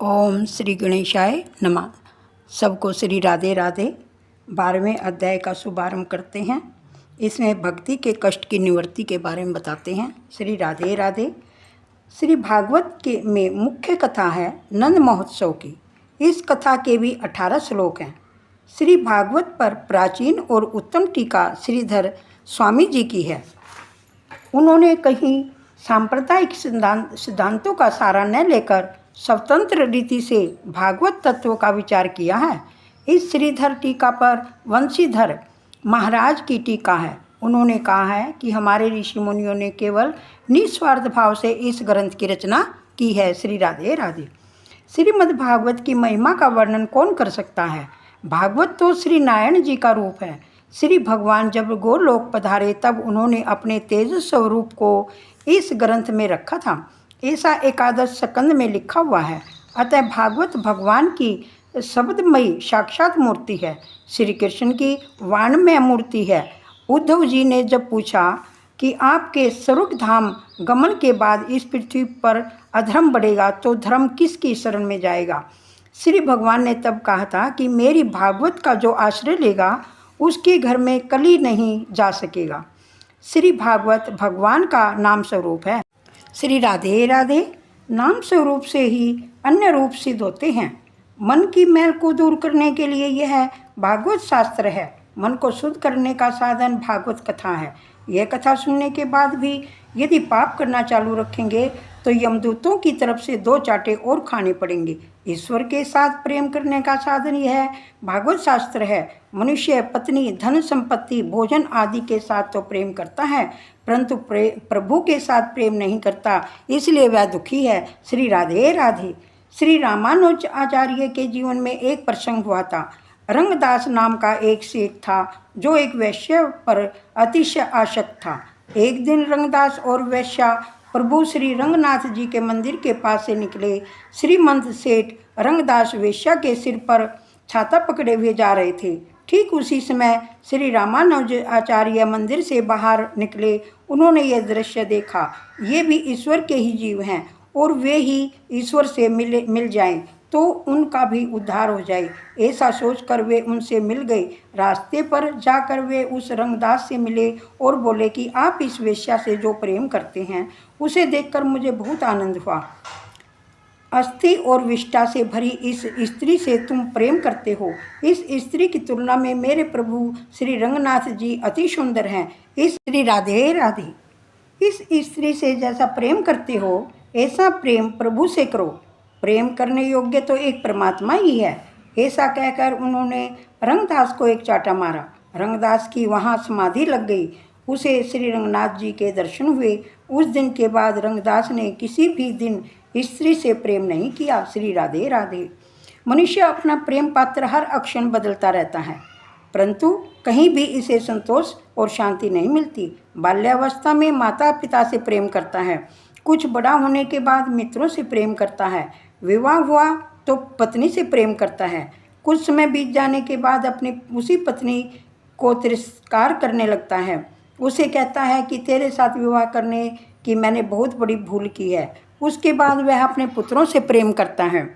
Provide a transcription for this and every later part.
ओम श्री गणेशाय नमः। सबको श्री राधे राधे। 12वें अध्याय का शुभारंभ करते हैं। इसमें भक्ति के कष्ट की निवृत्ति के बारे में बताते हैं। श्री राधे राधे। श्री भागवत के में मुख्य कथा है नंद महोत्सव की। इस कथा के भी 18 श्लोक हैं। श्री भागवत पर प्राचीन और उत्तम टीका श्रीधर स्वामी जी की है। उन्होंने कहीं सांप्रदायिक सिद्धांतों का सहारा न लेकर स्वतंत्र रीति से भागवत तत्व का विचार किया है। इस श्रीधर टीका पर वंशीधर महाराज की टीका है। उन्होंने कहा है कि हमारे ऋषि मुनियों ने केवल निस्वार्थ भाव से इस ग्रंथ की रचना की है। श्री राधे राधे। श्रीमद् भागवत की महिमा का वर्णन कौन कर सकता है। भागवत तो श्री नारायण जी का रूप है। श्री भगवान जब गोलोक पधारे तब उन्होंने अपने तेज स्वरूप को इस ग्रंथ में रखा था। ऐसा एकादश स्कंद में लिखा हुआ है। अतः भागवत भगवान की शब्दमयी साक्षात मूर्ति है। श्री कृष्ण की वाणमय मूर्ति है। उद्धव जी ने जब पूछा कि आपके स्वर्ग धाम गमन के बाद इस पृथ्वी पर अधर्म बढ़ेगा तो धर्म किसकी शरण में जाएगा। श्री भगवान ने तब कहा था कि मेरी भागवत का जो आश्रय लेगा उसके घर में कली नहीं जा सकेगा। श्री भागवत भगवान का नाम स्वरूप है। श्री राधे राधे। नाम स्वरूप से ही अन्य रूप सिद्ध होते हैं। मन की मैल को दूर करने के लिए यह भागवत शास्त्र है। मन को शुद्ध करने का साधन भागवत कथा है। यह कथा सुनने के बाद भी यदि पाप करना चालू रखेंगे तो यमदूतों की तरफ से 2 चांटे और खाने पड़ेंगे। ईश्वर के साथ प्रेम करने का साधन यह भागवत शास्त्र है। मनुष्य पत्नी, धन संपत्ति, भोजन आदि के साथ तो प्रेम करता है परंतु प्रभु के साथ प्रेम नहीं करता, इसलिए वह दुखी है। श्री राधे राधे। श्री रामानुज आचार्य के जीवन में एक प्रसंग हुआ था। रंगदास नाम का एक सेठ था जो एक वैश्य पर अतिशय आसक्त था। एक दिन रंगदास और वैश्या प्रभु श्री रंगनाथ जी के मंदिर के पास से निकले। श्रीमंत सेठ रंगदास वैश्या के सिर पर छाता पकड़े हुए जा रहे थे। ठीक उसी समय श्री रामानुज आचार्य मंदिर से बाहर निकले। उन्होंने यह दृश्य देखा। ये भी ईश्वर के ही जीव हैं और वे ही ईश्वर से मिल जाएं तो उनका भी उद्धार हो जाए। ऐसा सोचकर वे उनसे मिल गए। रास्ते पर जाकर वे उस रंगदास से मिले और बोले कि आप इस वेश्या से जो प्रेम करते हैं उसे देखकर मुझे बहुत आनंद हुआ। अस्थि और विष्ठा से भरी इस स्त्री से तुम प्रेम करते हो। इस स्त्री की तुलना में मेरे प्रभु श्री रंगनाथ जी अति सुंदर हैं। इस श्री राधे राधे। इस स्त्री से जैसा प्रेम करते हो ऐसा प्रेम प्रभु से करो। प्रेम करने योग्य तो एक परमात्मा ही है। ऐसा कहकर उन्होंने रंगदास को एक चांटा मारा। रंगदास की वहाँ समाधि लग गई। उसे श्री रंगनाथ जी के दर्शन हुए। उस दिन के बाद रंगदास ने किसी भी दिन स्त्री से प्रेम नहीं किया। श्री राधे राधे। मनुष्य अपना प्रेम पात्र हर अक्षण बदलता रहता है परंतु कहीं भी इसे संतोष और शांति नहीं मिलती। बाल्यावस्था में माता पिता से प्रेम करता है। कुछ बड़ा होने के बाद मित्रों से प्रेम करता है। विवाह हुआ तो पत्नी से प्रेम करता है। कुछ समय बीत जाने के बाद अपनी उसी पत्नी को तिरस्कार करने लगता है। उसे कहता है कि तेरे साथ विवाह करने की मैंने बहुत बड़ी भूल की है। उसके बाद वह अपने पुत्रों से प्रेम करता है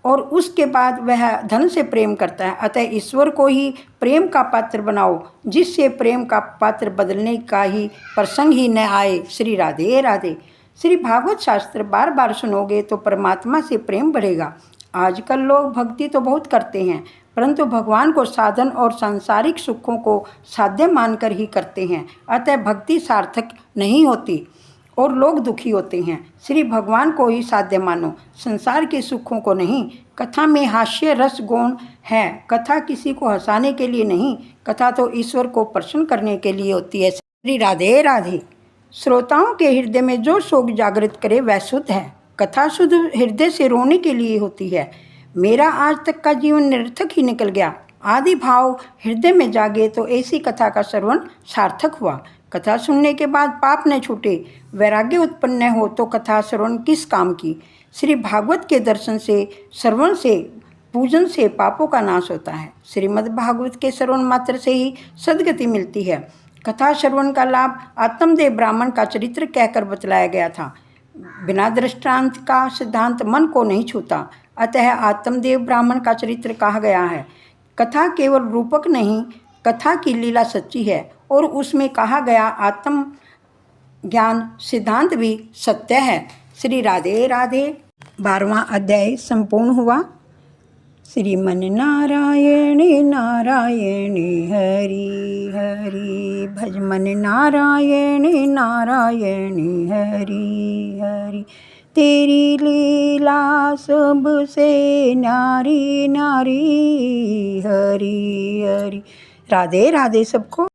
और उसके बाद वह धन से प्रेम करता है। अतः ईश्वर को ही प्रेम का पात्र बनाओ जिससे प्रेम का पात्र बदलने का ही प्रसंग ही न आए। श्री राधे राधे। श्री भागवत शास्त्र बार बार सुनोगे तो परमात्मा से प्रेम बढ़ेगा। आजकल लोग भक्ति तो बहुत करते हैं परंतु भगवान को साधन और सांसारिक सुखों को साध्य मानकर ही करते हैं। अतः भक्ति सार्थक नहीं होती और लोग दुखी होते हैं। श्री भगवान को ही साध्य मानो, संसार के सुखों को नहीं। कथा में हास्य रस गुण है। कथा किसी को हंसाने के लिए नहीं, कथा तो ईश्वर को प्रसन्न करने के लिए होती है। श्री राधे राधे। श्रोताओं के हृदय में जो शोक जागृत करे वह शुद्ध है। कथा शुद्ध हृदय से रोने के लिए होती है। मेरा आज तक का जीवन निरर्थक ही निकल गया। आदि भाव हृदय में जागे तो ऐसी कथा का श्रवण सार्थक हुआ। कथा सुनने के बाद पाप न छूटे, वैराग्य उत्पन्न न हो तो कथा श्रवण किस काम की। श्री भागवत के दर्शन से, श्रवण से, पूजन से पापों का नाश होता है। श्रीमद् भागवत के श्रवण मात्र से ही सद्गति मिलती है। कथा श्रवण का लाभ आत्मदेव ब्राह्मण का चरित्र कहकर बतलाया गया था। बिना दृष्टांत का सिद्धांत मन को नहीं छूता। अतः आत्मदेव ब्राह्मण का चरित्र कहा गया है। कथा केवल रूपक नहीं, कथा की लीला सच्ची है और उसमें कहा गया आत्म ज्ञान सिद्धांत भी सत्य है। श्री राधे राधे। 12वां अध्याय संपूर्ण हुआ। श्रीमन नारायणी नारायणी हरि हरि, भजमन नारायणी नारायणी हरि हरि। तेरी लीला सबसे न्यारी न्यारी हरि हरि। राधे राधे सबको।